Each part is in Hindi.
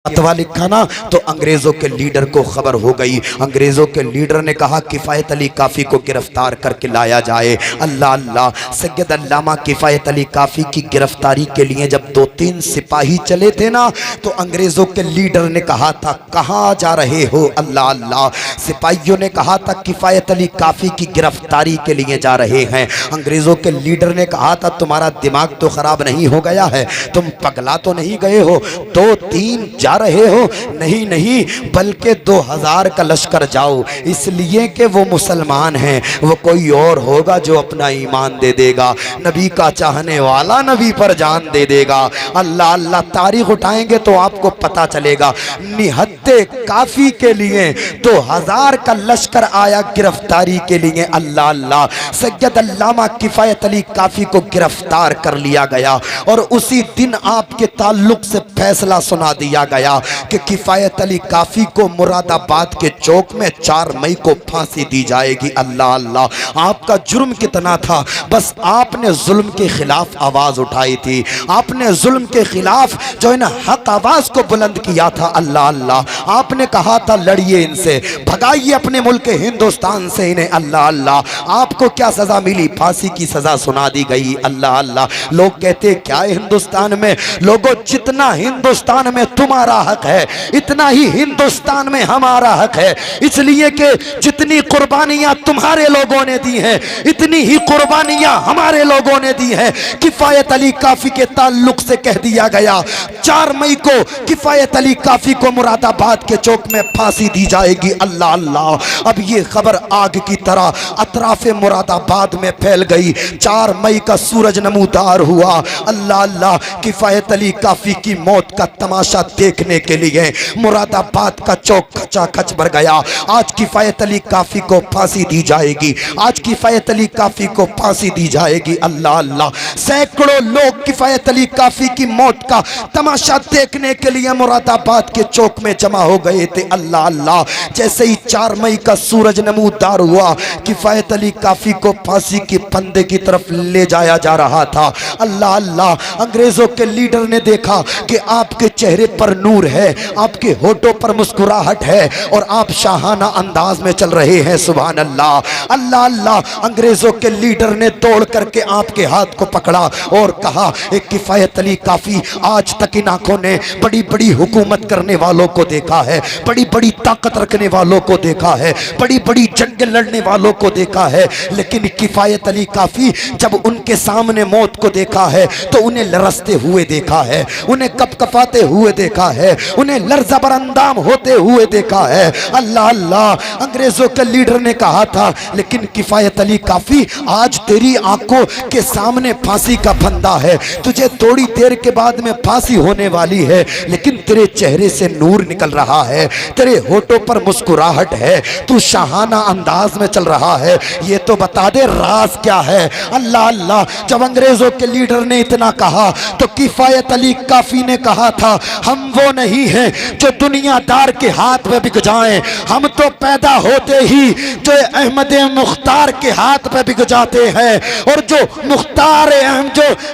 फतवा लिखा ना तो अंग्रेजों के लीडर को खबर हो गई। अंग्रेजों के लीडर ने कहा किफ़ायत अली काफ़ी को गिरफ्तार करके लाया जाए। अल्लाह अल्लाह, सैयद अल्लामा किफ़ायत अली काफ़ी की गिरफ्तारी के लिए जब 2-3 सिपाही चले थे ना तो अंग्रेजों के लीडर ने कहा था कहाँ जा रहे हो? अल्लाह अल्लाह, सिपाहियों ने कहा था किफ़ायत अली काफ़ी की गिरफ्तारी के लिए जा रहे हैं। अंग्रेजों के लीडर ने कहा था तुम्हारा दिमाग तो खराब नहीं हो गया है, तुम पगला तो नहीं गए हो? 2-3 जा रहे हो? नहीं नहीं, बल्कि 2000 का लश्कर जाओ, इसलिए कि वो मुसलमान हैं, वो कोई और होगा जो अपना ईमान दे देगा, नबी का चाहने वाला नबी पर जान दे देगा। अल्लाह अल्लाह, तारीख उठाएंगे तो आपको पता चलेगा। निहत्ते काफ़ी के लिए 2000 का लश्कर आया गिरफ्तारी के लिए। अल्लाह अल्लाह, सैयद अल्लामा किफ़ायत अली काफ़ी को गिरफ्तार कर लिया गया और उसी दिन आपके ताल्लुक से फैसला सुना दिया गया कि किफ़ायत अली काफ़ी को मुरादाबाद के चौक में 4 मई को फांसी दी जाएगी। अल्लाह अल्लाह, आपका जुर्म कितना था? बस आपने जुल्म के खिलाफ आवाज़ उठाई थी, आपने जुल्म के खिलाफ जो है ना हक आवाज़ को बुलंद किया था। अल्लाह अल्लाह, आपने कहा था लड़िए इनसे, भगाइए अपने मुल्क हिंदुस्तान से इन्हें। अल्लाह अल्लाह, आपको क्या सज़ा मिली? फांसी की सज़ा सुना दी गई। अल्लाह अल्लाह, लोग कहते क्या है हिंदुस्तान में? लोगों, जितना हिंदुस्तान में तुम्हारा हक है इतना ही हिंदुस्तान में हमारा हक है, इसलिए कि जितनी कुर्बानियां तुम्हारे लोगों ने दी हैं इतनी ही कुर्बानियां हमारे लोगों ने दी हैं। किफ़ायत अली काफ़ी के ताल्लुक से कह दिया गया 4 मई को किफ़ायत अली काफ़ी को मुरादाबाद के चौक में फांसी दी जाएगी। अल्लाह अल्लाह, अब ये खबर आग की तरह अतराफ मुरादाबाद में फैल गई। 4 मई का सूरज नमूदार हुआ। अल्लाह अल्लाह, किफ़ायत अली काफ़ी की मौत का तमाशा देखने के लिए मुरादाबाद का चौक खचाखच भर गया। आज किफ़ायत अली काफ़ी को फांसी दी जाएगी, आज किफ़ायत अली काफ़ी को फांसी दी जाएगी। अल्लाह अल्लाह, सैकड़ों लोग किफ़ायत अली काफ़ी की मौत का तमाशा देखने के लिए मुरादाबाद के चौक में जमा हो गए थे। अल्लाह अल्लाह, जैसे ही 4 मई का सूरज नमूदार हुआ किफ़ायत अली काफ़ी को फांसी की फंदे की तरफ ले जाया जा रहा था। अल्लाह अल्लाह, अंग्रेजों के लीडर ने देखा कि आपके चेहरे पर नूर है, आपके होठों पर मुस्कुराहट है और आप शाहाना अंदाज में चल रहे हैं। सुभान अल्लाह, अल्लाह अल्लाह, अंग्रेजों के लीडर ने दौड़ करके आपके हाथ को पकड़ा और कहा एक किफ़ायत अली काफ़ी, आज तक इन आंखों ने बड़ी बड़ी हुकूमत करने वालों को देखा है, बड़ी बड़ी ताकत रखने वालों को देखा है, बड़ी बड़ी जंग लड़ने वालों को देखा है, लेकिन किफ़ायत अली काफ़ी जब उनके सामने मौत को देखा है तो उन्हें लरसते हुए देखा है, उन्हें कपकपाते हुए देखा है, उन्हें लर्ज़ा बरअंदाम होते हुए देखा है। अल्लाह अल्लाह, अंग्रेजों के लीडर ने कहा था लेकिन किफ़ायत अली काफ़ी, आज तेरी आंखों के सामने फांसी का फंदा है, तुझे थोड़ी देर के बाद में फांसी होने वाली है, लेकिन तेरे चेहरे से नूर निकल रहा है, तेरे होठों पर मुस्कुराहट है, तू शाहाना अंदाज में चल रहा है, ये तो बता दे राज क्या है। अल्लाह अल्लाह, जब अंग्रेजों के लीडर ने इतना कहा तो किफ़ायत अली काफ़ी ने कहा था हम वो नहीं हैं जो दुनियादार के हाथ में बिक जाएं, हम तो पैदा होते ही जो अहमद मुख्तार के हाथ में बिक जाते हैं, और जो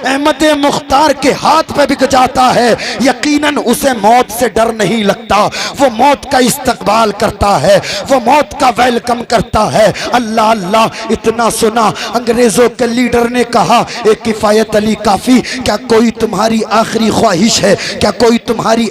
अहमद मुख्तार के हाथ में बिक जाता है यकीनन उसे मौत से डर नहीं लगता, वो मौत का इस्तकबाल करता है, वो मौत का वेलकम करता है। अल्लाह अल्लाह, इतना सुना अंग्रेजों के लीडर ने कहा ए किफ़ायत अली काफ़ी, क्या कोई तुम्हारी आखिरी ख्वाहिश है, क्या कोई तुम्हारी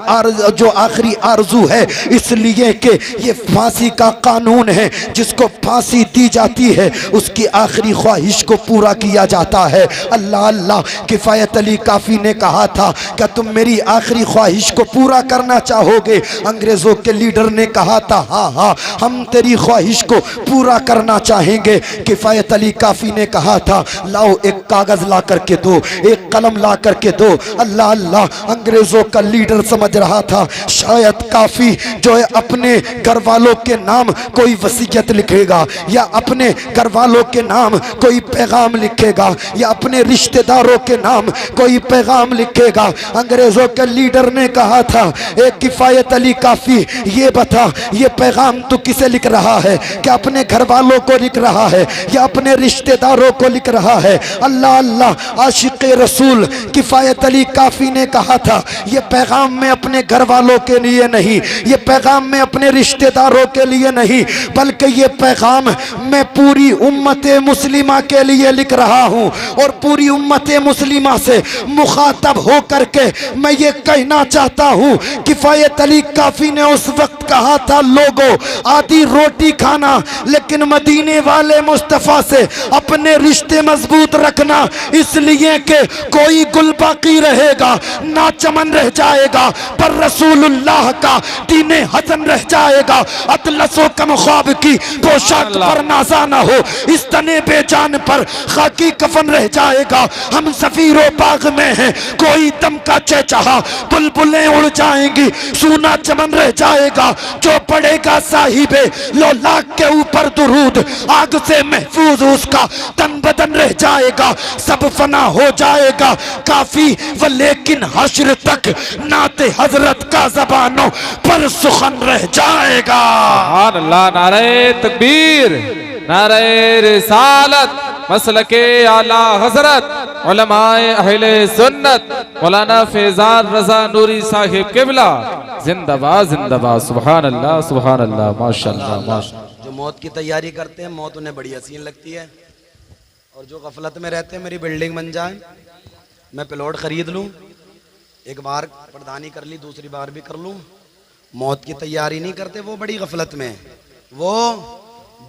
जो आखिरी आरजू है? इसलिए कि ये फांसी का कानून है, जिसको फांसी दी जाती है उसकी आखिरी ख्वाहिश को पूरा किया जाता है। अल्लाह अल्लाह, किफ़ायत अली काफ़ी ने कहा था क्या तुम मेरी आखिरी ख्वाहिश को पूरा करना चाहोगे? अंग्रेज़ों के लीडर ने कहा था हाँ हाँ, हम तेरी ख्वाहिश को पूरा करना चाहेंगे। किफ़ायत अली काफ़ी ने कहा था लाओ एक कागज़ ला करके दो, एक कलम ला करके दो। अल्लाह अल्लाह, अंग्रेज़ों का लीडर समझ रहा था शायद काफ़ी जो है अपने घर वालों के नाम कोई वसीयत लिखेगा, या अपने घर वालों के नाम कोई पैगाम लिखेगा, या अपने रिश्तेदारों के नाम कोई पैगाम लिखेगा। अंग्रेज़ों के लीडर ने कहा था एक किफ़ायत अली काफ़ी, ये बता ये पैगाम तू किसे लिख रहा है? क्या अपने घर वालों को लिख रहा है या अपने रिश्तेदारों को लिख रहा है? अल्लाह अल्लाह, आशिक रसूल किफ़ायत अली काफ़ी ने कहा था, ये पैगाम मैं अपने घर वालों के लिए नहीं, ये पैगाम मैं अपने रिश्तेदारों के लिए नहीं, बल्कि ये पैगाम मैं पूरी उम्मत मुस्लिमा के लिए लिख रहा हूँ। और पूरी उम्मत मुस्लिमा से मुखातब हो करके मैं ये कहना चाहता हूँ, किफ़ायत अली काफ़ी ने उस वक्त कहा था, लोगों आधी रोटी खाना लेकिन मदीने वाले मुस्तफ़ा से अपने रिश्ते मजबूत रखना, इसलिए कि कोई गुल बाकी रहेगा ना चमन रह जाएगा, पर रसूलुल्लाह का दीने हसन रह जाएगा। अतलसो कम ख्वाब की पोशाक पर नाजा ना हो, इस तने बेजान पर खाकी कफन रह जाएगा। हम सफीरो बाग में हैं, कोई दम का चहचहा, बुलबुलें उड़ जाएंगी, सूना चमन रह जाएगा। जो पड़ेगा साहिबे लोलाक के ऊपर दुरूद, आग से महफूज उसका तन बदन रह जाएगा। सब फना हो जाएगा काफी व लेकिन हश्र तक नाते हजरत का ज़बानों पर सुखन रह जाएगा। सुभान अल्लाह, नारे तकबीर, नारे रिसालत, मसलके आला हजरत उलमाए अहले सुन्नत मौलाना फैजान रजा नूरी साहिब किबला जिंदाबाद जिंदाबाद। सुभान अल्लाह सुभान अल्लाह, माशाअल्लाह माशाअल्लाह। जो मौत की तैयारी करते हैं, मौत उन्हें बड़ी हसीन लगती है, और जो गफलत में रहते हैं, मेरी बिल्डिंग बन जाए, मैं प्लॉट खरीद लूँ, एक बार प्रधानी कर ली, दूसरी बार भी कर लूँ, मौत की तैयारी नहीं करते, वो बड़ी गफलत में है, वो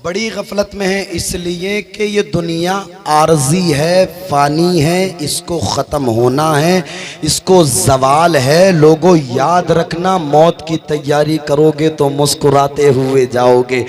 बड़ी गफलत में है। इसलिए कि ये दुनिया आर्जी है, फ़ानी है, इसको ख़त्म होना है, इसको ज़वाल है। लोगों याद रखना, मौत की तैयारी करोगे तो मुस्कुराते हुए जाओगे,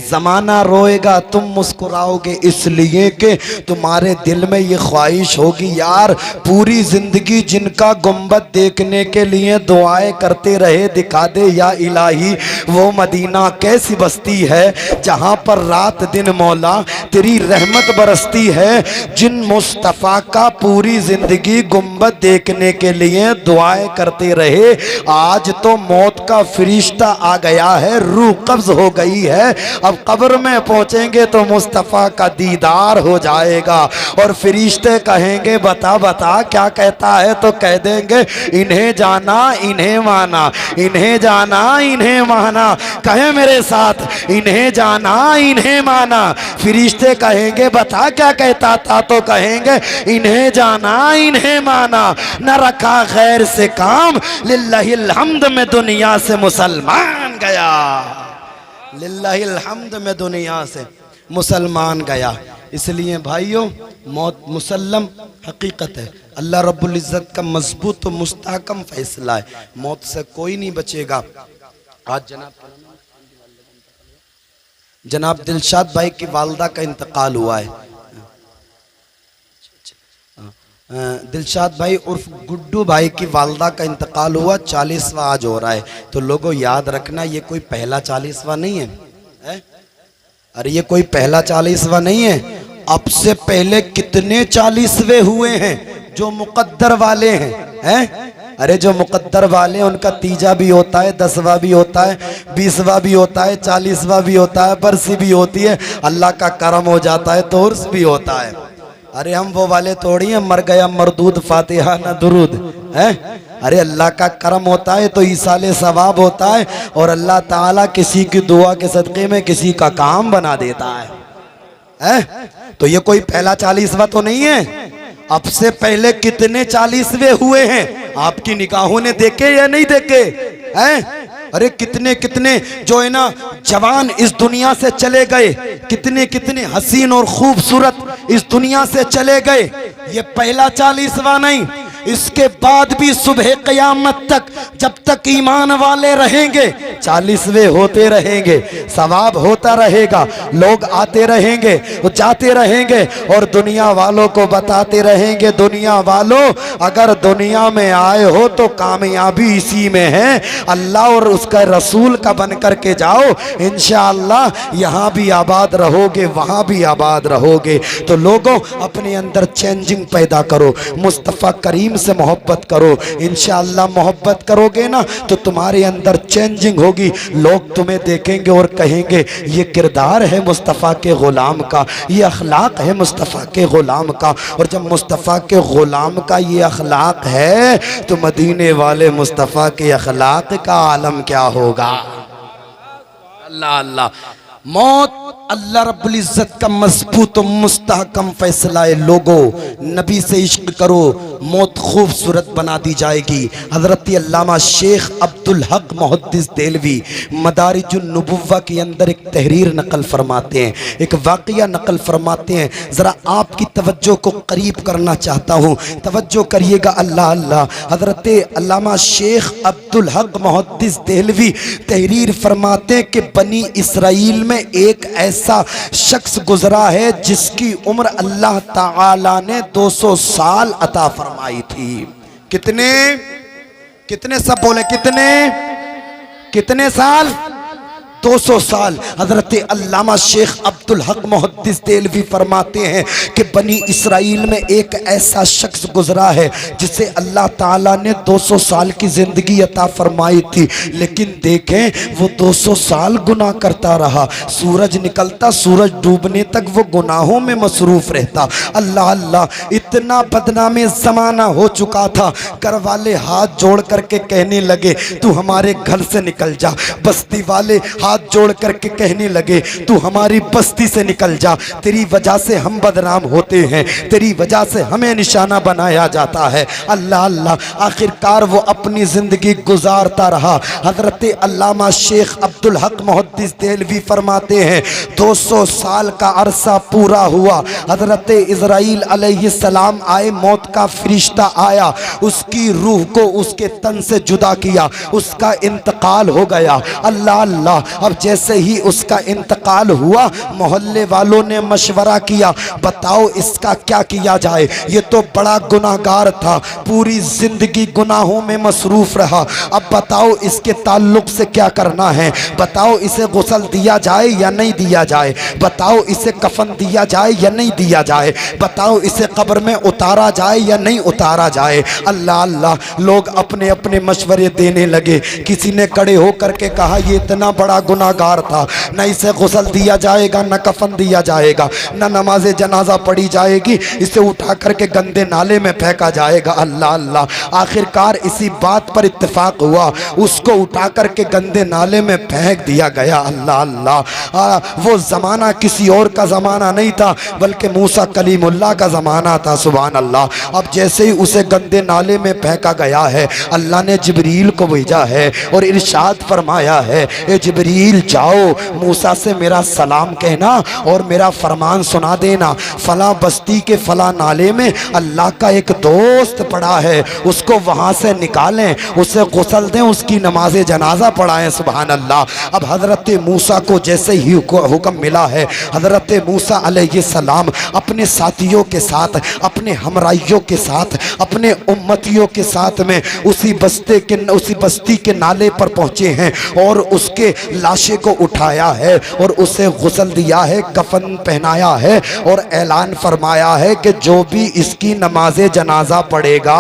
ज़माना रोएगा तुम मुस्कुराओगे, इसलिए कि तुम्हारे दिल में ये ख्वाहिश होगी, यार पूरी ज़िंदगी जिनका गुंबद देखने के लिए दुआएं करते रहे, दिखा दे या इलाही वो मदीना कैसी बस्ती है जहाँ पर रात दिन मौला तेरी रहमत बरसती है। जिन मुस्तफ़ा का पूरी जिंदगी गुंबद देखने के लिए दुआएं करते रहे, आज तो मौत का फरिश्ता आ गया है, रूह कब्ज हो गई है। अब कब्र में पहुंचेंगे तो मुस्तफ़ा का दीदार हो जाएगा, और फरिश्ते कहेंगे बता बता क्या कहता है, तो कह देंगे इन्हें जाना इन्हें माना, इन्हें जाना इन्हें माना। कहे मेरे साथ, इन्हें जाना इन्हें माना। फरिश्ते कहेंगे बता क्या कहता था, तो कहेंगे इन्हें जाना इन्हें माना। न रखा खैर से काम, लिल्लाहिल हम्द में दुनिया से मुसलमान गया, लिल्लाहिल हम्द में दुनिया से मुसलमान गया। इसलिए भाइयों, मौत मुसल्लम हकीकत है, अल्लाह रब्बुल इज़्ज़त का मजबूत और मुस्तहकम फैसला है, मौत से कोई नहीं बचेगा। आज जनाब दिलशाद भाई की वालदा का इंतकाल हुआ है। दिलशाद भाई उर्फ गुड्डू भाई की वालदा का इंतकाल हुआ, 40वां आज हो रहा है। तो लोगों याद रखना, ये कोई पहला 40वां नहीं है, अरे ये कोई पहला 40वां नहीं है। अब से पहले कितने 40वें हुए हैं जो मुकद्दर वाले हैं? अरे जो मुकद्दर वाले हैं उनका तीजा भी होता है, 10वां भी होता है, 20वां भी होता है, 40वां भी होता है, बरसी भी होती है, अल्लाह का करम हो जाता है तो उर्स भी होता है। अरे हम वो वाले थोड़ी हैं, मर गया मरदूद फातिहा ना दुरूद है। अरे अल्लाह का करम होता है तो ईसाले सवाब होता है, और अल्लाह ताला किसी की दुआ के सदक़े में किसी का काम बना देता है। तो ये कोई पहला 40वां तो नहीं है। अब से पहले कितने 40वें हुए हैं आपकी निगाहों ने देखे या नहीं देखे हैं? अरे कितने कितने जो है ना जवान इस दुनिया से चले गए, कितने कितने हसीन और खूबसूरत इस दुनिया से चले गए। ये पहला 40वां नहीं, इसके बाद भी सुबह क़यामत तक जब तक ईमान वाले रहेंगे 40वें होते रहेंगे, सवाब होता रहेगा, लोग आते रहेंगे, जाते रहेंगे, और दुनिया वालों को बताते रहेंगे, दुनिया वालों अगर दुनिया में आए हो तो कामयाबी इसी में है, अल्लाह और उसका रसूल का बन करके जाओ, इंशाअल्लाह यहाँ भी आबाद रहोगे, वहाँ भी आबाद रहोगे। तो लोगों अपने अंदर चेंजिंग पैदा करो, मुस्तफ़ा करीम से मोहब्बत करो, इंशाअल्लाह मोहब्बत करोगे ना तो तुम्हारे अंदर चेंजिंग होगी, लोग तुम्हें देखेंगे और कहेंगे ये किरदार है मुस्तफ़ा के ग़ुलाम का, ये अखलाक है मुस्तफ़ा के ग़ुलाम का। और जब मुस्तफ़ा के ग़ुलाम का ये अखलाक है तो मदीने वाले मुस्तफ़ा के अखलाक का आलम क्या होगा। अल्लाह अल्लाह। मौत अल्लाह रब्बुल इज़्ज़त का मज़बूत और मुस्तहकम फैसला है। लोगों, नबी से इश्क करो, मौत खूबसूरत बना दी जाएगी। हज़रत अल्लामा शेख अब्दुल हक मुहद्दिस देलवी मदारिजुन नबुव्वा के अंदर एक तहरीर नकल फरमाते हैं, एक वाक़या नकल फरमाते हैं। ज़रा आपकी तवज्जो को करीब करना चाहता हूँ, तवज्जो करिएगा। अल्लाह अल्लाह। हज़रत अल्लामा शेख अब्दुल हक मुहद्दिस देलवी तहरीर फरमाते हैं कि बनी इसराइल में एक ऐसा शख्स गुजरा है जिसकी उम्र अल्लाह ताला ने 200 साल अता फरमाई थी। कितने कितने सब बोले, कितने कितने साल? 200 साल। हज़रत अल्लामा शेख अब्दुल हक मुहद्दिस देलवी फरमाते हैं कि बनी इसराइल में एक ऐसा शख्स गुजरा है जिसे अल्लाह ताला ने 200 साल की ज़िंदगी अता फरमाई थी, लेकिन देखें वो 200 साल गुनाह करता रहा। सूरज निकलता सूरज डूबने तक वो गुनाहों में मसरूफ़ रहता। अल्लाह अल्लाह। इतना बदनामे ज़माना हो चुका था, घर वाले हाथ जोड़ करके कहने लगे तू हमारे घर से निकल जा। बस्ती वाले हाथ जोड़ करके कहने लगे तू हमारी बस्ती से निकल जा, तेरी वजह से हम बदनाम होते हैं, तेरी वजह से हमें निशाना बनाया जाता है। अल्लाह अल्लाह। आखिरकार वो अपनी ज़िंदगी गुजारता रहा। हज़रत अल्लामा शेख अब्दुल हक मुहद्दिस देलवी फरमाते हैं 200 साल का अरसा पूरा हुआ। हज़रत इज़राइल अलैहिस्सलाम आए, मौत का फरिश्ता आया, उसकी रूह को उसके तन से जुदा किया, उसका इंतकाल हो गया। अल्लाह अल्लाह। अब जैसे ही उसका इंतकाल हुआ, मोहल्ले वालों ने मशवरा किया बताओ इसका क्या किया जाए, ये तो बड़ा गुनाहगार था, पूरी जिंदगी गुनाहों में मसरूफ रहा, अब बताओ इसके ताल्लुक से क्या करना है, बताओ इसे गुस्ल दिया जाए या नहीं दिया जाए, बताओ इसे कफन दिया जाए या नहीं दिया जाए, बताओ इसे कब्र में उतारा जाए या नहीं उतारा जाए। अल्लाह अल्लाह। लोग अपने अपने मशवरे देने लगे। किसी ने खड़े होकर के कहा ये इतना बड़ा गुनाहगार था, न इसे गुस्ल दिया जाएगा, न कफन दिया जाएगा, न नमाज जनाजा पढ़ी जाएगी, इसे उठा करके गंदे नाले में फेंका जाएगा। अल्लाह अल्लाह। आखिरकार इसी बात पर इत्तेफाक हुआ, उसको उठा करके गंदे नाले में फेंक दिया गया। अल्लाह अल्लाह। वो ज़माना किसी और का ज़माना नहीं था, बल्कि मूसा कलीमुल्लाह का ज़माना था। सुभान अल्लाह। अब जैसे ही उसे गंदे नाले में फेंका गया है, अल्लाह ने जिब्रील को भेजा है और इरशाद फरमाया है ए जिब्रील जाओ मूसा से मेरा सलाम कहना और मेरा फरमान सुना देना, फला बस्ती के फला नाले में अल्लाह का एक दोस्त पड़ा है, उसको वहाँ से निकालें, उसे गुस्ल दें, उसकी नमाज जनाजा पढ़ाएं। सुभान अल्लाह। अब हज़रत मूसा को जैसे ही हुक्म मिला है, हज़रत मूसा अलैहिस्सलाम अपने साथियों के साथ, अपने हमराइयों के साथ, अपने उम्मतियों के साथ में उसी बस्ती के नाले पर पहुँचे हैं और उसके लाशे को उठाया है और उसे गुस्ल दिया है, कफन पहनाया है और ऐलान फरमाया है कि जो भी इसकी नमाज जनाजा पढ़ेगा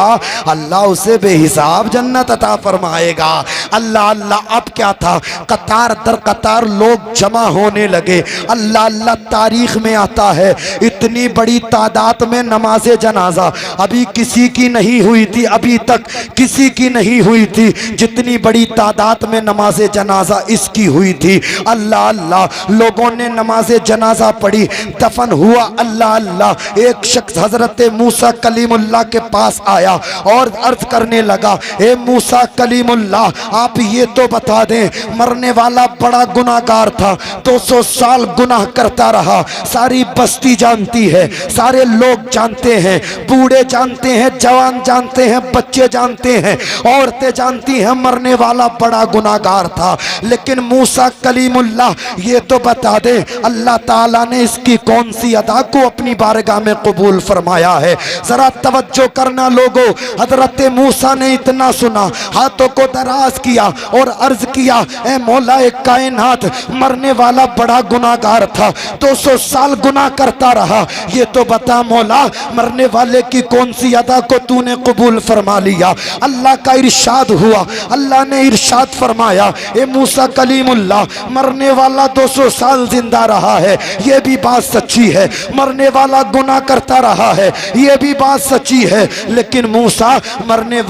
अल्लाह उसे बेहिसाब जन्नत अता फरमाएगा। अल्लाह अल्लाह। अब क्या था, कतार दर कतार लोग जमा होने लगे। अल्लाह अल्लाह। तारीख में आता है इतनी बड़ी तादाद में नमाज जनाजा अभी किसी की नहीं हुई थी, अभी तक किसी की नहीं हुई थी जितनी बड़ी तादाद में नमाज जनाजा इसकी हुई थी। अल्लाह अल्लाह। लोगों ने नमाज जनाजा पढ़ी, दफन हुआ। अल्लाह अल्लाह। एक शख्स हजरत मूसा कलीमुल्लाह के पास आया और अर्ज करने लगा ए मूसा कलीमुल्लाह आप ये तो बता दें, मरने वाला बड़ा गुनाहगार था, 200 साल गुनाह करता रहा, सारी बस्ती जानती है, सारे लोग जानते हैं, बूढ़े जानते हैं, जवान जानते हैं, बच्चे जानते हैं, औरतें जानती हैं, मरने वाला बड़ा गुनाहगार था, लेकिन मूसा कलीमुल्लाह ये तो बता दे अल्लाह ताला ने इसकी कौन सी अदा को अपनी बारगाह में कबूल फरमाया है। जरा तवज्जो करना लोगों। हजरत मूसा ने इतना सुना, हाथों को दराज किया और अर्ज किया ए मौला कायनात, मरने वाला बड़ा गुनाहगार था, 200 साल गुनाह करता रहा, ये तो बता मौला मरने वाले की कौन सी अदा को तूने कबूल फरमा लिया। अल्लाह का इरशाद हुआ, अल्लाह ने इरशाद इरशाद फरमाया, ए मूसा कलीमुल्लाह, मरने वाला 200 साल जिंदा रहा है, ये भी बात सच्ची है। मरने वाला गुनाह करता रहा है, ये भी बात सच्ची है। लेकिन मूसा मरने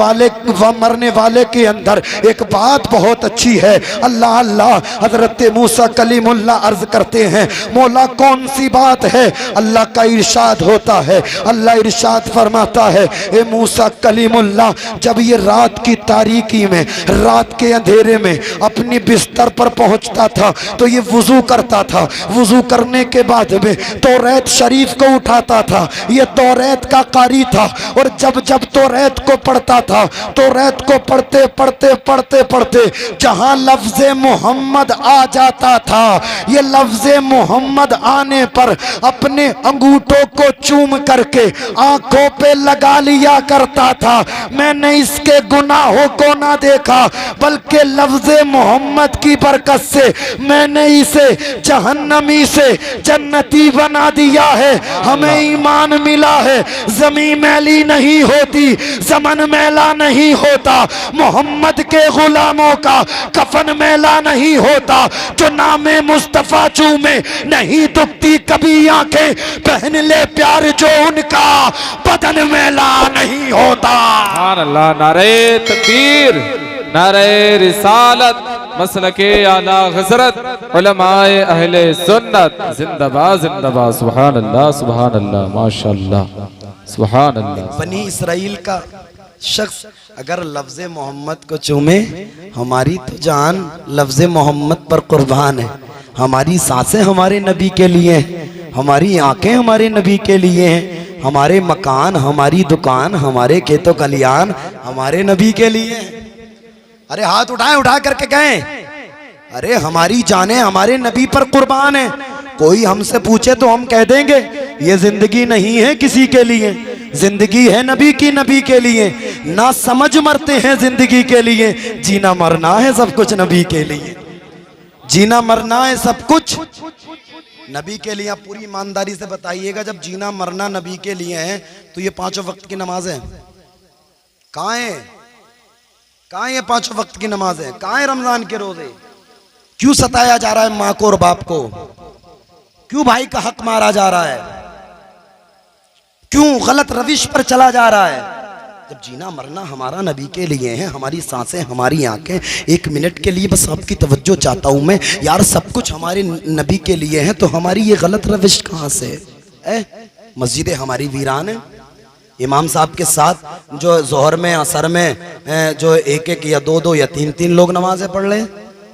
वाले के अंदर एक बात बहुत अच्छी है। अल्लाह अल्लाह, हजरत मूसा कलीमुल्लाह अर्ज करते हैं, मौला कौन सी बात है? अल्लाह का इरशाद होता है, अल्लाह इरशाद फरमाता है, ए मूसा कलीमुल्लाह, जब ये रात की तारीकी में, रात के अंधेरे में अपनी बिस्तर पर पहुंचता था तो ये वुजू करता था। वुजू करने के बाद में तौरात शरीफ को उठाता था, ये तौरात का कारी था। और जब जब तौरात को पढ़ता था, तौरात को पढ़ते पढ़ते पढ़ते पढ़ते जहां लफ्ज़े मोहम्मद आ जाता था, ये लफ्ज़े मोहम्मद आने पर अपने अंगूठों को चूम करके आंखों पे लगा लिया करता था। मैंने इसके गुनाहों को ना देखा, बल्कि लफ्ज़े मोहम्मद की बरकत से मैंने इसे जहन्नमी से जन्नती बना दिया है। हमें ईमान मिला है, ज़मीन मैली नहीं होती, ज़मन मैला नहीं होता, मोहम्मद के गुलामों का कफन मैला नहीं होता। जो नामे मुस्तफ़ा चूमे नहीं दुखती कभी आंखें, पहन ले प्यार जो उनका बदन मैला नहीं होता। सुभान अल्लाह। नारे तकबीर, नारे रिसालत, मसलके आला हज़रत, उलमाए अहले सुन्नत, जिंदाबाद जिंदाबाद। सुभान अल्लाह, सुभान अल्लाह, माशाअल्लाह, सुभान अल्लाह। बनी इसराइल का शख्स अगर लफ्ज़ मोहम्मद को चूमे, हमारी तो जान लफ्ज़ मोहम्मद पर कुर्बान है। हमारी सांसें हमारे नबी के लिए हैं, हमारी आंखें हमारे नबी के लिए हैं, हमारे मकान, हमारी दुकान, हमारे खेतों खलियान हमारे नबी के लिए हैं। अरे हाथ उठाए, उठा करके गए, अरे हमारी जानें हमारे नबी पर कुर्बान है। कोई हमसे पूछे तो हम कह देंगे ये जिंदगी नहीं है किसी के लिए, जिंदगी है नबी की, नबी के लिए। ना समझ मरते हैं जिंदगी के लिए, जीना मरना है सब कुछ नबी के लिए, जीना मरना है सब कुछ नबी के लिए। आप पूरी ईमानदारी से बताइएगा, जब जीना मरना नबी के लिए है तो ये 5 वक्त की नमाज है कहाँ है? कहाँ ये 5 वक्त की नमाज है? कहाँ है रमजान के रोजे? क्यों सताया जा रहा है माँ को और बाप को? क्यों भाई का हक मारा जा रहा है? क्यों गलत रविश पर चला जा रहा है? जब जीना मरना हमारा नबी के लिए है, हमारी सांसें, हमारी आंखें, 1 मिनट के लिए बस आपकी तवज्जो चाहता हूं मैं यार, सब कुछ हमारे नबी के लिए है, तो हमारी ये गलत रविश कहाँ से है? मस्जिदें हमारी वीरान है। इमाम साहब के साथ जो जोहर में, असर में जो 1-1 या 2-2 या 3-3 लोग नमाजें पढ़ रहे हैं,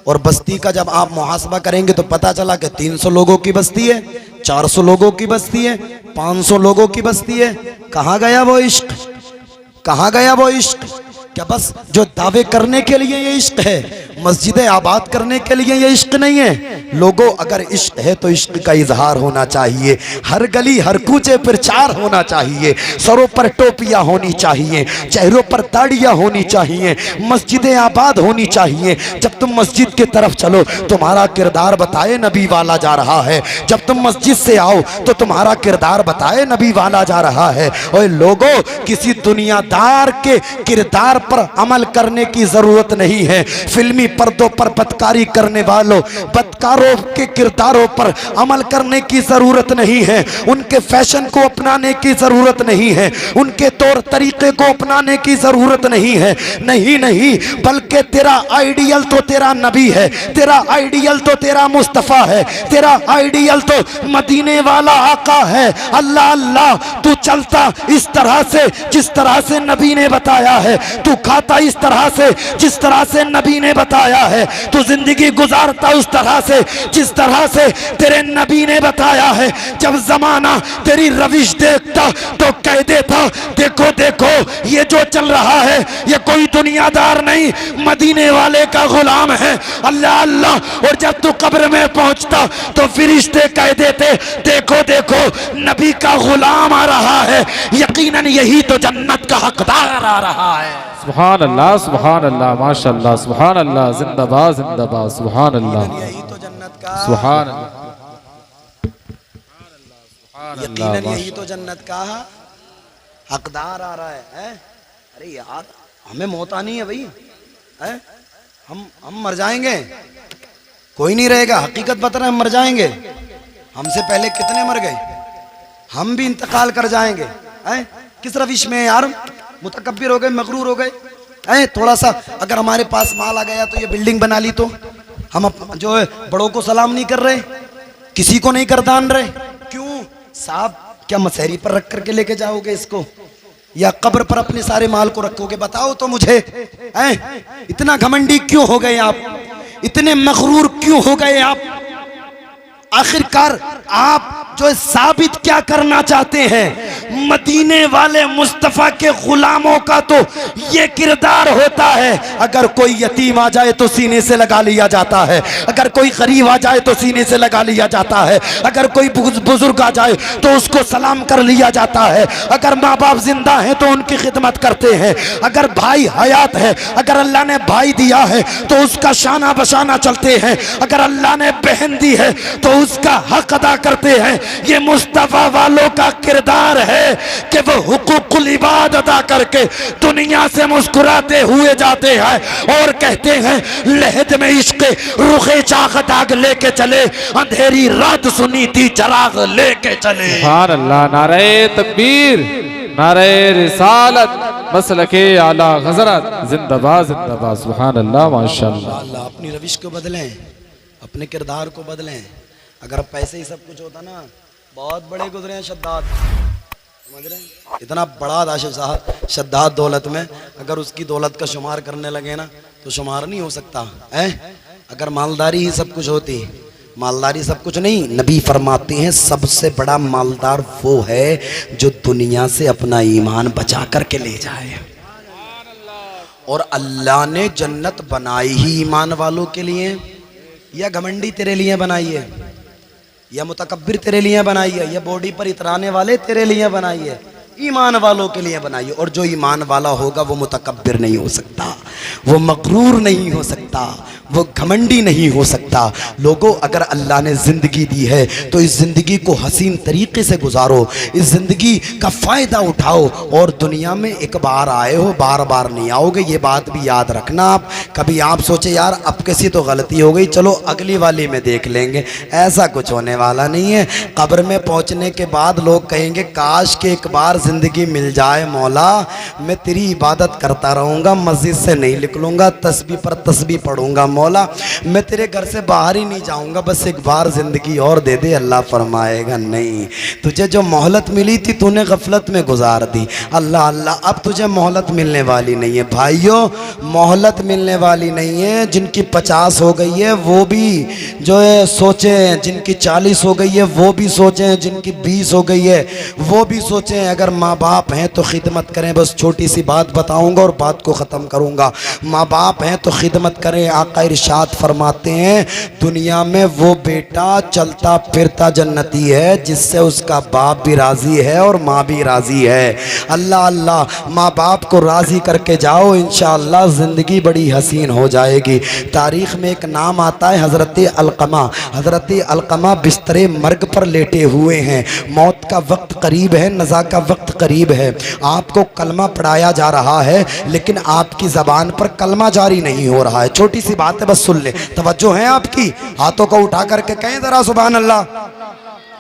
और बस्ती का जब आप मुहासबा करेंगे तो पता चला कि 300 लोगों की बस्ती है, 400 लोगों की बस्ती है, 500 लोगों की बस्ती है। कहाँ गया वो इश्क? कहाँ गया वो इश्क? क्या बस जो दावे करने के लिए ये इश्क है? मस्जिदें आबाद करने के लिए ये इश्क नहीं है। लोगों, अगर इश्क है तो इश्क का इजहार होना चाहिए, हर गली हर कूचे प्रचार होना चाहिए, सरों पर टोपियां होनी चाहिए, चेहरों पर दाढ़ियां होनी चाहिए, मस्जिदें आबाद होनी चाहिए। जब तुम मस्जिद की तरफ चलो तुम्हारा किरदार बताए नबी वाला जा रहा है, जब तुम मस्जिद से आओ तो तुम्हारा किरदार बताए नबी वाला जा रहा है। और लोगों, किसी दुनियादार के किरदार पर अमल करने की जरूरत नहीं है। फिल्मी पर्दों पर बदकारी करने वालों, बदकारों के किरदारों पर अमल करने की जरूरत नहीं है। उनके फैशन को अपनाने की जरूरत नहीं है, उनके तौर तरीके को अपनाने की जरूरत नहीं है। नहीं नहीं, बल्कि तेरा आइडियल तो तेरा नबी है, तेरा आइडियल तो तेरा मुस्तफ़ा है, तेरा आइडियल तो मदीने वाला आका है। अल्लाह अल्लाह, तू चलता इस तरह से जिस तरह से नबी ने बताया है, तू खाता इस तरह से जिस तरह से नबी ने बताया है, तू जिंदगी गुजारता उस तरह से जिस तरह से तेरे नबी ने बताया है। जब जमाना तेरी रविश देखता तो कह देता, देखो देखो ये जो चल रहा है ये कोई दुनियादार नहीं, मदीने वाले का गुलाम है। अल्लाह अल्लाह। और जब तू कब्र में पहुंचता तो फिरिश्ते कह देते, देखो देखो नबी का गुलाम आ रहा है, यकीनन यही तो जन्नत का हकदार आ रहा है। सुभान अल्लाह, सुभान अल्लाह, माशाअल्लाह, सुभान अल्लाह, जिंदाबाद जिंदाबाद, सुभान अल्लाह, यही तो जन्नत का, सुभान अल्लाह, यकीनन यही तो जन्नत का हकदार आ रहा है। अरे यार, हमें मौत आनी है भाई, है? हम मर जाएंगे, कोई नहीं रहेगा। हकीकत बता रहे हैं, हम मर जाएंगे। हमसे पहले कितने मर गए, हम भी इंतकाल कर जाएंगे। किस रविश में यार, मुतकब्बिर हो गए, मगरूर हो गए। थोड़ा सा अगर हमारे पास माल आ गया तो ये बिल्डिंग बना ली, तो हम जो है बड़ों को सलाम नहीं कर रहे, किसी को नहीं करदान रहे। क्यों साहब, क्या मसहरी पर रख करके लेके जाओगे इसको, या कब्र पर अपने सारे माल को रखोगे? बताओ तो मुझे। इतना घमंडी क्यों हो गए आप, इतने मगरूर क्यों हो गए आप? आखिरकार आप जो साबित क्या करना चाहते हैं? मदीने वाले मुस्तफा के गुलामों का तो ये किरदार होता है, अगर कोई यतीम आ जाए तो सीने से लगा लिया जाता है, अगर कोई गरीब आ जाए तो सीने से लगा लिया जाता है, अगर कोई बुजुर्ग आ जाए तो उसको सलाम कर लिया जाता है, अगर माँ बाप जिंदा हैं तो उनकी खिदमत करते हैं, अगर भाई हयात है, अगर अल्लाह ने भाई दिया है तो उसका शाना बशाना चलते हैं, अगर अल्लाह ने बहन दी है तो उसका हक अदा करते हैं। ये मुस्तफा वालों का किरदार है कि वो हुकूकुल इबाद अदा करके दुनिया से मुस्कुराते हुए जाते हैं और कहते हैं लहद में इश्क रुखे चाक दाग लेके चले, अंधेरी रात सुनी थी चराग लेके चले। सुभान अल्लाह, नारे तकबीर, नारे रिसालत, मसलके आला हजरत, जिंदाबाद जिंदाबाद। सुभान अल्लाह, माशाअल्लाह। अल्लाह अपनी रविश को बदलें, अपने किरदार को बदलें। अगर पैसे ही सब कुछ होता ना, बहुत बड़े गुजरे हैं शद्दाद, समझ रहे हैं? इतना बड़ा था शद्दाद दौलत में, अगर उसकी दौलत का शुमार करने लगे ना तो शुमार नहीं हो सकता है। अगर मालदारी ही सब कुछ होती, मालदारी सब कुछ नहीं। नबी फरमाते हैं सबसे बड़ा मालदार वो है जो दुनिया से अपना ईमान बचा करके ले जाए। और अल्लाह ने जन्नत बनाई ही ईमान वालों के लिए, या घमंडी तेरे लिए बनाई है, या मुतकब्बिर तेरे लिए बनाई है, या बॉडी पर इतराने वाले तेरे लिए बनाई है? ईमान वालों के लिए बनाई है। और जो ईमान वाला होगा वो मुतकब्बिर नहीं हो सकता, वो मगरूर नहीं हो सकता, वो घमंडी नहीं हो सकता। लोगों, अगर अल्लाह ने ज़िंदगी दी है तो इस ज़िंदगी को हसीन तरीके से गुजारो, इस ज़िंदगी का फ़ायदा उठाओ। और दुनिया में एक बार आए हो, बार बार नहीं आओगे, ये बात भी याद रखना। आप कभी आप सोचे यार अब कैसी तो गलती हो गई, चलो अगली वाली में देख लेंगे, ऐसा कुछ होने वाला नहीं है। कब्र में पहुँचने के बाद लोग कहेंगे काश के एक बार ज़िंदगी मिल जाए मौला, मैं तेरी इबादत करता रहूँगा, मस्जिद से नहीं निकलूँगा, तस्बीह पर तस्बीह पढ़ूँगा मौला, मैं तेरे घर से बाहर ही नहीं जाऊँगा, बस एक बार ज़िंदगी और दे दे। अल्लाह फरमाएगा नहीं, तुझे जो मोहलत मिली थी तूने गफलत में गुजार दी। अल्लाह अल्लाह, अब तुझे मोहलत मिलने वाली नहीं है भाइयों, मोहलत मिलने वाली नहीं है। जिनकी 50 हो गई है वो भी जो है सोचे, जिनकी 40 हो गई है वो भी सोचें, जिनकी 20 हो गई है वो भी सोचें। अगर माँ बाप हैं तो खिदमत करें। बस छोटी सी बात बताऊंगा और बात को ख़त्म करूंगा। माँ बाप हैं तो खिदमत करें। आका इरशाद फरमाते हैं दुनिया में वो बेटा चलता फिरता जन्नती है जिससे उसका बाप भी राज़ी है और माँ भी राज़ी है। अल्लाह अल्लाह, माँ बाप को राज़ी करके जाओ, इंशाअल्लाह ज़िंदगी बड़ी हसीन हो जाएगी। तारीख़ में एक नाम आता है हज़रत अलक़मा। हज़रत अलक़मा बिस्तरे मर्ग पर लेटे हुए हैं, मौत का वक्त करीब है, नज़ा का वक्त करीब है। आपको कलमा पढ़ाया जा रहा है लेकिन आपकी ज़बान पर कलमा जारी नहीं हो रहा है। छोटी सी बात है, बस सुन ले, तवज्जो है आपकी? हाथों को उठा करके कहें ज़रा सुभान अल्लाह,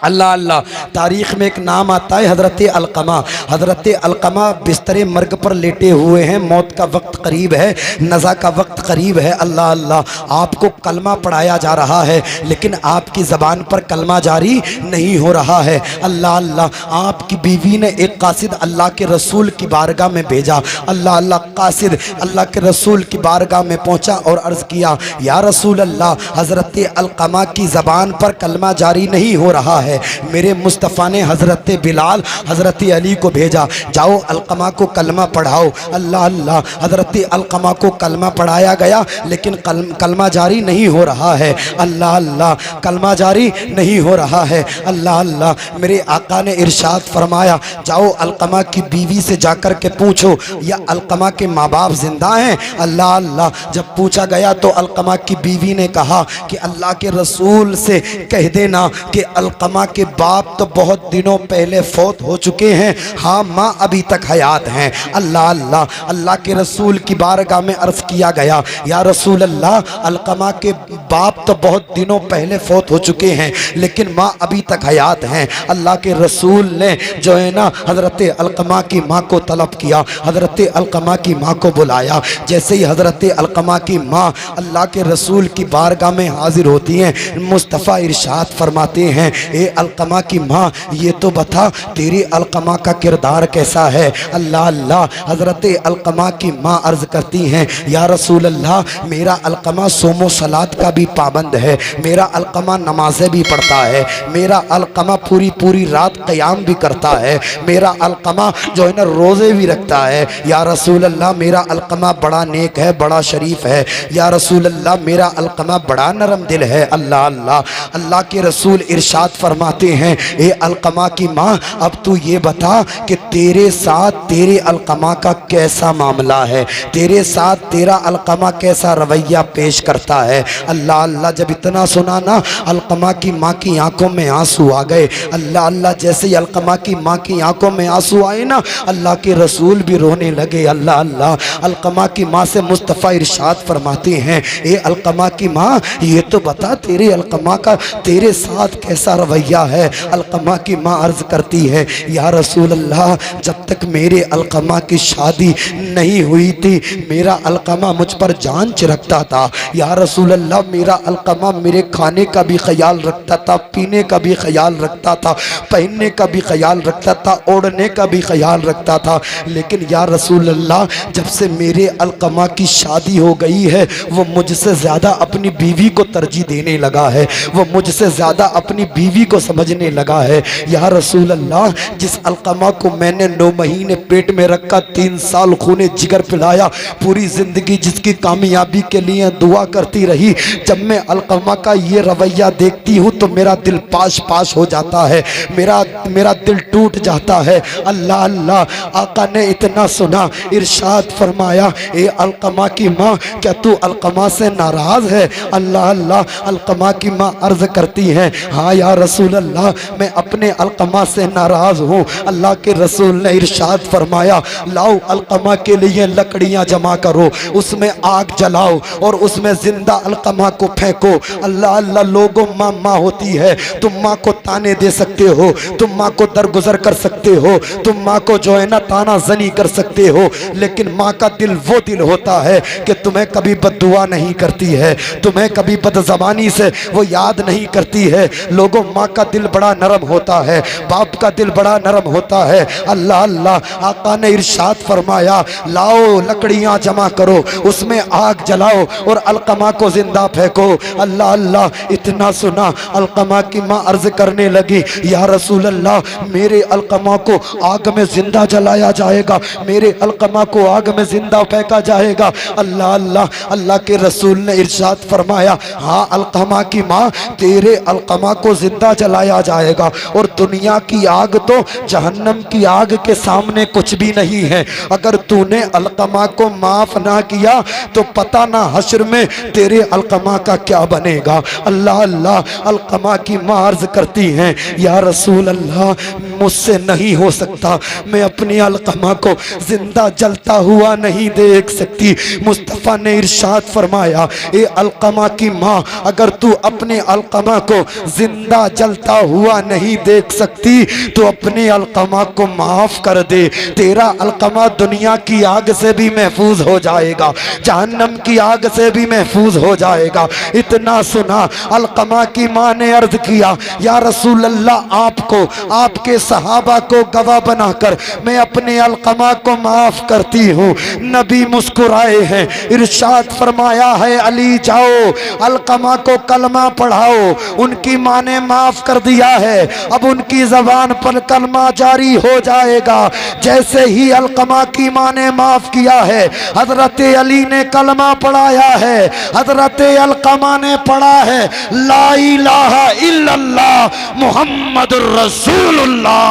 अल्लाह अल्लाह। तारीख़ में एक नाम आता है हज़रत अलक़मा। हज़रत अलक़मा बिस्तरे मर्ग पर लेटे हुए हैं, मौत का वक्त करीब है, नज़ा का वक्त करीब है। अल्लाह अल्लाह, आपको कलमा पढ़ाया जा रहा है लेकिन आपकी ज़बान पर कलमा जारी नहीं हो रहा है। अल्लाह अल्लाह, आपकी बीवी ने एक कासिद अल्लाह के रसूल की बारगाह में भेजा। अल्लाह अल्लाह, कासिद अल्लाह के रसूल की बारगाह में पहुँचा और अर्ज़ किया या रसूल अल्लाह, हज़रत अलक़मा की ज़बान पर कलमा जारी नहीं हो रहा है। मेरे मुस्तफ़ा ने हज़रत बिलाल, हज़रत अली को भेजा, जाओ अलक़मा को कलमा पढ़ाओ। अल्लाह अल्लाह, हज़रत अलक़मा को कलमा पढ़ाया गया लेकिन कलमा जारी नहीं हो रहा है। अल्लाह अल्लाह, कलमा जारी नहीं हो रहा है। अल्लाह अल्लाह, मेरे आका ने इरशाद फरमाया जाओ अलक़मा की बीवी से जाकर के पूछो या अलक़मा के माँ बाप जिंदा हैं। अल्लाह अल्लाह, जब पूछा गया तो अलक़मा की बीवी ने कहा कि अल्लाह के रसूल से कह देना कि अलक़मा अलकमा के बाप तो बहुत दिनों पहले फौत हो चुके हैं, हाँ माँ अभी तक हयात हैं। अल्लाह अल्लाह, अल्लाह के रसूल की बारगाह में अर्ज़ किया गया, या रसूल अल्लाह, अलकमा के बाप तो बहुत दिनों पहले फौत हो चुके हैं लेकिन माँ अभी तक हयात हैं। अल्लाह के रसूल ने जो है ना हज़रत अलकमा की माँ को तलब किया, हज़रत अलकमा की माँ को बुलाया। जैसे ही हज़रत अलकमा की माँ अल्लाह के रसूल की बारगाह में हाजिर होती हैं, मुस्तफ़ा इरशाद फरमाते हैं, ए अलकमा की माँ ये तो बता तेरी अलकमा का किरदार कैसा है। अल्लाह अल्लाह, हज़रत अलकमा की माँ अर्ज़ करती हैं, या रसूल अल्लाह, मेरा अलकमा सोमो सलात का भी पाबंद है, मेरा अलकमा नमाज़ें भी पढ़ता है, मेरा अलकमा पूरी पूरी रात क़याम भी करता है, मेरा अलकमा जो है ना रोज़े भी रखता है। या रसूल अल्लाह, मेरा अलकमा बड़ा नेक है, बड़ा शरीफ है। या रसूल अल्लाह, मेरा अलकमा बड़ा नरम दिल है। अल्लाह अल्लाह, अल्लाह के रसूल इरशाद फरमाते हैं, ए अलकमा की माँ अब तू ये बता कि तेरे साथ तेरे अलकमा का कैसा मामला है, तेरे साथ तेरा अलकमा कैसा रवैया पेश करता है। अल्लाह अल्लाह, जब इतना सुना ना अलकमा की माँ की आंखों में आंसू आ गए। अल्लाह अल्लाह, जैसे ही अलकमा की माँ की आंखों में आंसू आए ना अल्लाह के रसूल भी रोने लगे। अल्लाह अल्लाह, अलकमा की माँ से मुस्तफ़ा इरशाद फरमाते हैं, ए अलकमा की माँ ये तो बता तेरे अलकमा का तेरे साथ कैसा रवैया है। अलकमा की माँ अर्ज़ करती है, या रसूल अल्लाह, जब तक मेरे अलकमा की शादी नहीं हुई थी मेरा अलकमा मुझ पर जान छिड़कता था। या रसूल अल्लाह, मेरा अलकमा मेरे खाने का भी ख्याल रखता था, पीने का भी ख्याल रखता था, पहनने का भी ख्याल रखता था, ओढ़ने का भी ख्याल रखता था। लेकिन या रसूल अल्लाह, जब से मेरे अलकमा की शादी हो गई है वो मुझसे ज़्यादा अपनी बीवी को तरजीह देने लगा है, वो मुझसे ज़्यादा अपनी बीवी को समझने लगा है। या रसूल अल्लाह, जिस अलकमा को मैंने 9 महीने पेट में रखा, 3 साल खूने जिगर पिलाया, पूरी ज़िंदगी जिसकी कामयाबी के लिए दुआ करती रही, जब मैं अलकमा का ये रवैया देखती हूँ तो मेरा दिल पाश पाश हो जाता है, मेरा दिल टूट जाता है। अल्लाह अल्लाह, आका ने इतना सुना, इरशाद फरमाया, ए अलकमा की माँ क्या तू अलकमा से नाराज़ है। अल्लाह अल्लाह, अलकमा की माँ अर्ज़ करती हैं, हाँ या रसूल अल्लाह, मैं अपने अलकमा से नाराज़ हूँ। अल्लाह के रसूल ने इरशाद फरमाया, लाओ अलकमा के लिए लकड़ियाँ जमा करो, उसमें आग जलाओ और उसमें ज़िंदा अलकमा को फेंको। अल्लाह अल्लाह, लोगों माँ माँ होती है, तुम माँ को ताने दे सकते हो, तुम माँ को दरगुजर कर सकते हो, तुम माँ को जो है ना ताना जनी कर सकते हो, लेकिन माँ का दिल वो दिल होता है कि तुम्हें कभी बद्दुआ नहीं करती है, तुम्हें कभी बदज़बानी से वो याद नहीं करती है। लोगों, माँ का दिल बड़ा नरम होता है, बाप का दिल बड़ा नरम होता है। अल्लाह अल्लाह, आका ने इरशाद फरमाया, लाओ लकड़ियाँ जमा करो, उसमें आग जलाओ और अलकमा को जिंदा फेंको। अल्लाह अल्लाह, इतना सुना अलकमा की माँ अर्ज करने लगी, या रसूल अल्लाह, मेरे अलकमा को आग में जिंदा जलाया जाएगा, मेरे अलकमा को आग में जिंदा फेंका जाएगा। अल्लाह अल्लाह, अल्लाह के रसूल ने इरशाद फरमाया, हाँ अलकमा की माँ, तेरे अलकमा को जिंदा जलाया जाएगा और दुनिया की आग तो जहन्नम की आग के सामने कुछ भी नहीं है। अगर तूने अलकमा को माफ ना किया तो पता ना हश्र में तेरे अलकमा का क्या बनेगा। अल्लाह अल्लाह, अलकमा की माँ अर्ज करती हैं, या रसूल अल्लाह, मुझसे नहीं हो सकता, मैं अपनी अलकमा को जिंदा जलता हुआ नहीं देख सकती। मुस्तफ़ा ने इरशाद फरमाया, ए अलकमा की माँ, अगर तू अपने अलकमा को जिंदा जलता हुआ नहीं देख सकती तो अपने अलकमा को माफ कर दे, तेरा अलकमा दुनिया की आग से भी महफूज हो जाएगा, जहन्नम की आग से भी महफूज हो जाएगा। इतना सुना अलकमा की माँ ने अर्ज किया, या रसूल अल्लाह, आपको, आपके सहाबा को गवाह बनाकर मैं अपने अलकमा को माफ करती हूँ। नबी मुस्कुराए हैं, इरशाद फरमाया है, अली जाओ अलकमा को कलमा पढ़ाओ, उनकी माँ ने माफ कर दिया है, अब उनकी जबान पर कलमा जारी हो जाएगा। जैसे ही अलकमा की माँ ने माफ किया है, हजरत अली ने कलमा पढ़ाया है, हजरत अलकमा ने पढ़ा है, ला इलाहा इल्लल्लाह मुहम्मदुर रसूलुल्लाह।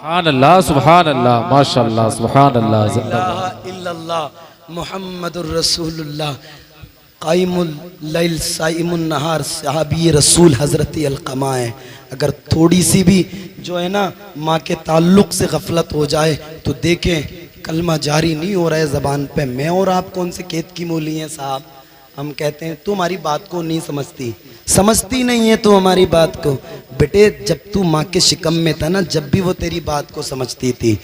सुभान अल्लाह, सुभान अल्लाह, माशाअल्लाह, सुभान अल्लाह, जिंदाबाद। इल्लल्लाह मुहम्मदुर रसूलुल्लाह। काइमुल लैल साइमुन नहार सहाबी रसूल हज़रत अलक़मा है। अगर थोड़ी सी भी जो है ना माँ के ताल्लुक़ से गफलत हो जाए तो देखें कलमा जारी नहीं हो रहा है ज़बान पे। मैं और आप कौन से खेत की मूली हैं साहब। हम कहते हैं तू हमारी बात को नहीं समझती नहीं है तू हमारी बात को। बेटे जब तू माँ के शिकम में था ना, जब भी वो तेरी बात को समझती थी।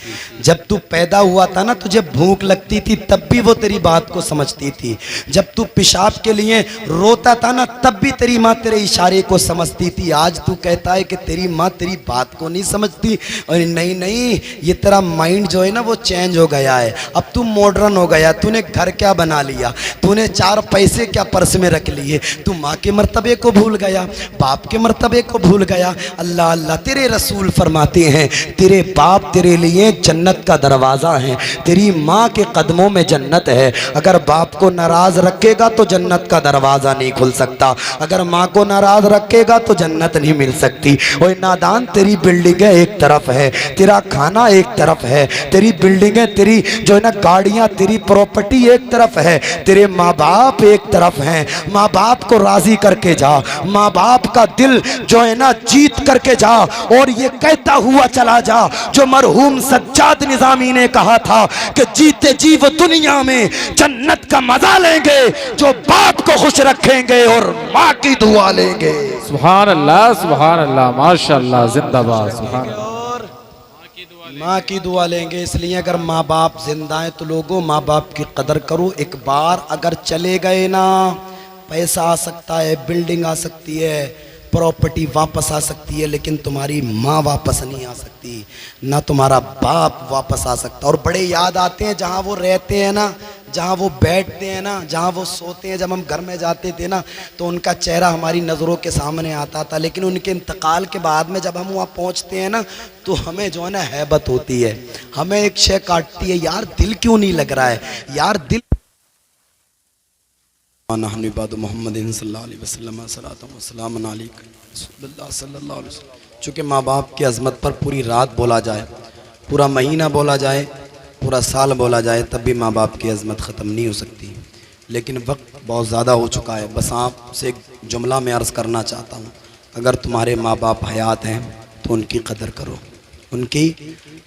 जब तू पैदा हुआ था ना, तुझे भूख लगती थी तब भी वो तेरी बात को समझती थी। जब तू पेशाब के लिए रोता था ना, तब भी तेरी माँ तेरे इशारे को समझती थी। आज तू कहता है कि तेरी माँ तेरी बात को नहीं समझती। और नहीं, ये तेरा माइंड जो है ना वो चेंज हो गया है। अब तू मॉडर्न हो गया। तूने घर क्या बना लिया, तूने 4 पैसे क्या पर्स में रख लिए। तू माँ के मर्तबे को भूल गया, बाप के मर्तबे को भूल गया। अल्लाह अल्लाह तेरे रसूल फरमाते हैं तेरे बाप तेरे लिए जन्नत का दरवाज़ा है, तेरी माँ के कदमों में जन्नत है। अगर बाप को नाराज़ रखेगा तो जन्नत का दरवाज़ा नहीं खुल सकता। अगर माँ को नाराज़ रखेगा तो जन्नत नहीं मिल सकती। ओए नादान, तेरी बिल्डिंगें एक तरफ है, तेरा खाना एक तरफ है, तेरी बिल्डिंगें तेरी जो है ना गाड़ियाँ तेरी प्रॉपर्टी एक तरफ है, तेरे माँ बाप एक तरफ हैं। माँ बाप को राज़ी करके जा, माँ बाप का दिल जो है ना जीत करके जा और ये कहता हुआ चला जा जो मरहूम सज्जाद निज़ामी ने कहा था कि जीते जी वो दुनिया में जन्नत का मजा लेंगे जो बाप को खुश रखेंगे और माँ की दुआ लेंगे। सुभान अल्लाह माशाअल्लाह जिंदाबाद। सुभान और माँ की दुआ लेंगे। इसलिए अगर माँ बाप जिंदा हैं तो लोगों माँ बाप की कदर करो। एक बार अगर चले गए ना, पैसा आ सकता है, बिल्डिंग आ सकती है, प्रॉपर्टी वापस आ सकती है, लेकिन तुम्हारी माँ वापस नहीं आ सकती, ना तुम्हारा बाप वापस आ सकता। और बड़े याद आते हैं जहाँ वो रहते हैं ना, जहाँ वो बैठते हैं ना, जहाँ वो सोते हैं। जब हम घर में जाते थे ना तो उनका चेहरा हमारी नज़रों के सामने आता था, लेकिन उनके इंतकाल के बाद में जब हम वहाँ पहुँचते हैं ना तो हमें जो है ना हैबत होती है, हमें एक शय काटती है, यार दिल क्यों नहीं लग रहा है, यार दिल। चूँकि माँ बाप की अज़मत पर पूरी रात बोला जाए, पूरा महीना बोला जाए, पूरा साल बोला जाए, तब भी माँ बाप की अज़मत ख़त्म नहीं हो सकती। लेकिन वक्त बहुत ज़्यादा हो चुका है। बस आपसे एक जुमला में अर्ज़ करना चाहता हूँ, अगर तुम्हारे माँ बाप हयात हैं तो उनकी कदर करो, उनकी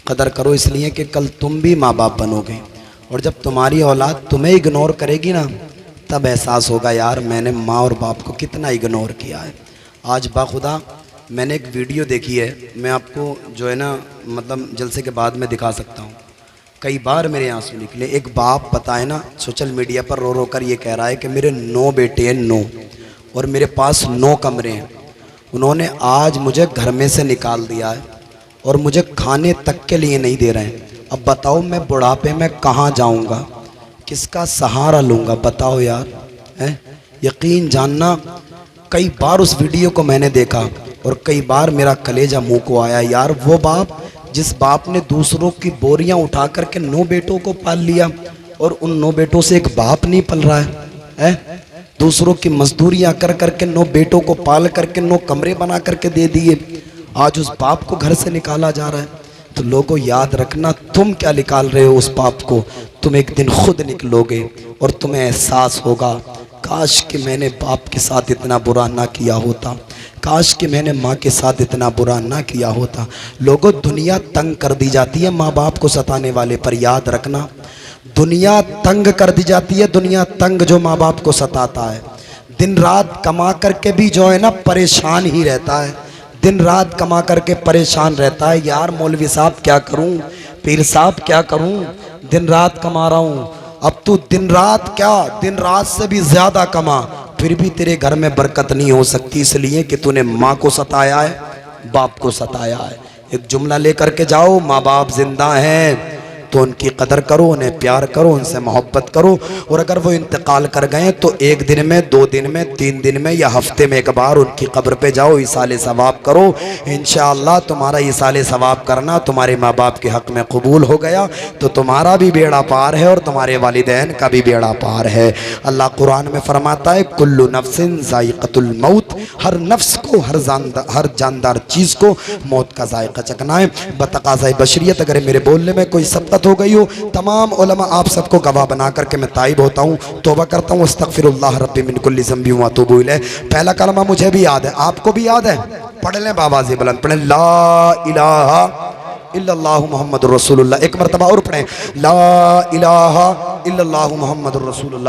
कदर करो। इसलिए कि कल तुम भी माँ बाप बनोगे और जब तुम्हारी औलाद तुम्हें इग्नोर करेगी ना, तब एहसास होगा यार मैंने माँ और बाप को कितना इग्नोर किया है। आज बाखुदा मैंने एक वीडियो देखी है, मैं आपको जो है ना मतलब जलसे के बाद में दिखा सकता हूँ। कई बार मेरे आंसू निकले। एक बाप बताए ना सोशल मीडिया पर रो रो कर ये कह रहा है कि मेरे 9 बेटे हैं, 9, और मेरे पास 9 कमरे हैं। उन्होंने आज मुझे घर में से निकाल दिया है और मुझे खाने तक के लिए नहीं दे रहे हैं। अब बताओ मैं बुढ़ापे में कहाँ जाऊँगा, किसका सहारा लूँगा, बताओ यार। है यकीन जानना, कई बार उस वीडियो को मैंने देखा और कई बार मेरा कलेजा मुंह को आया। यार वो बाप, जिस बाप ने दूसरों की बोरियां उठा करके 9 बेटों को पाल लिया और उन 9 बेटों से एक बाप नहीं पल रहा है, दूसरों की मजदूरियां कर करके 9 बेटों को पाल करके 9 कमरे बना करके दे दिए, आज उस बाप को घर से निकाला जा रहा है। तो लोगों याद रखना, तुम क्या निकाल रहे हो उस बाप को, तुम एक दिन खुद निकलोगे और तुम्हें एहसास होगा काश कि मैंने बाप के साथ इतना बुरा ना किया होता, काश कि मैंने माँ के साथ इतना बुरा ना किया होता। लोगों दुनिया तंग कर दी जाती है माँ बाप को सताने वाले पर, याद रखना दुनिया तंग कर दी जाती है, दुनिया तंग जो माँ बाप को सताता है। दिन रात कमा करके भी जो है ना परेशान ही रहता है, दिन रात कमा करके परेशान रहता है। यार मौलवी साहब क्या करूं, पीर साहब क्या करूं, दिन रात कमा रहा हूं। अब तू दिन रात क्या, दिन रात से भी ज़्यादा कमा, फिर भी तेरे घर में बरकत नहीं हो सकती, इसलिए कि तूने माँ को सताया है, बाप को सताया है। एक जुमला लेकर के जाओ, माँ बाप जिंदा हैं तो उनकी कदर करो, उन्हें प्यार करो, उनसे मोहब्बत करो। और अगर वो इंतकाल कर गए तो 1 दिन में, 2 दिन में, 3 दिन में या हफ्ते में एक बार उनकी कब्र पे जाओ, इसाले सवाब करो। इंशाअल्लाह तुम्हारा इसाले सवाब करना तुम्हारे माँ बाप के हक़ में कबूल हो गया तो तुम्हारा भी बेड़ा पार है और तुम्हारे वालिदैन का भी बेड़ा पार है। अल्लाह कुरान में फरमाता है कुल्लु नफ्सिन ज़ाइक़तुल मौत, हर नफ्स को, हर जानदार चीज़ को मौत का जायका चखना है। बतकाज़ाए बशरियत अगर मेरे बोलने में कोई सबका शिरकत हो गई हो, तमाम उलमा आप सबको गवाह बना करके मैं ताइब होता हूँ, तौबा करता हूँ, अस्तगफिरुल्लाह रब्बी मिन कुल्ली ज़ंबी व अतूबु इलैह। पहला कलमा मुझे भी याद है, आपको भी याद है, पढ़ लें बाबाज़े बुलंद पढ़ें, ला इलाहा इल्लल्लाहु मुहम्मदुर रसूलुल्लाह। एक मरतबा और पढ़ें, ला इलाहा इल्लल्लाहु मुहम्मदुर रसूलुल्लाह।